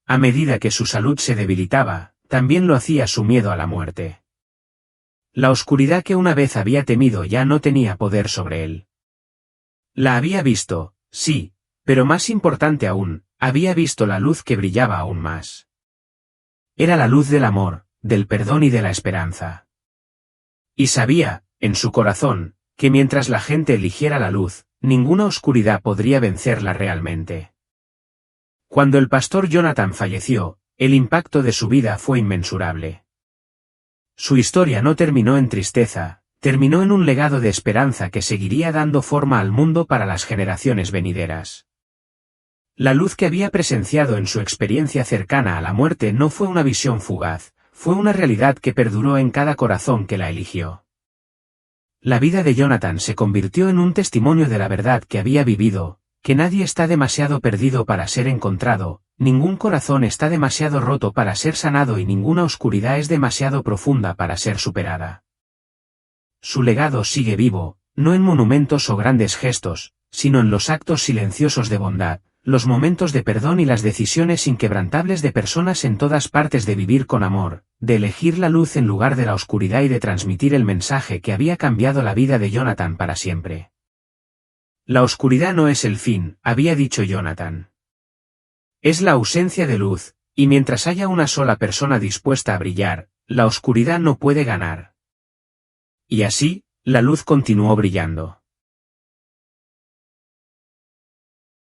A medida que su salud se debilitaba, también lo hacía su miedo a la muerte. La oscuridad que una vez había temido ya no tenía poder sobre él. La había visto, sí, pero más importante aún, había visto la luz que brillaba aún más. Era la luz del amor, del perdón y de la esperanza. Y sabía, en su corazón, que mientras la gente eligiera la luz, ninguna oscuridad podría vencerla realmente. Cuando el pastor Jonathan falleció, el impacto de su vida fue inmensurable. Su historia no terminó en tristeza, terminó en un legado de esperanza que seguiría dando forma al mundo para las generaciones venideras. La luz que había presenciado en su experiencia cercana a la muerte no fue una visión fugaz, fue una realidad que perduró en cada corazón que la eligió. La vida de Jonathan se convirtió en un testimonio de la verdad que había vivido, que nadie está demasiado perdido para ser encontrado, ningún corazón está demasiado roto para ser sanado y ninguna oscuridad es demasiado profunda para ser superada. Su legado sigue vivo, no en monumentos o grandes gestos, sino en los actos silenciosos de bondad, los momentos de perdón y las decisiones inquebrantables de personas en todas partes de vivir con amor, de elegir la luz en lugar de la oscuridad y de transmitir el mensaje que había cambiado la vida de Jonathan para siempre. La oscuridad no es el fin, había dicho Jonathan. Es la ausencia de luz, y mientras haya una sola persona dispuesta a brillar, la oscuridad no puede ganar. Y así, la luz continuó brillando.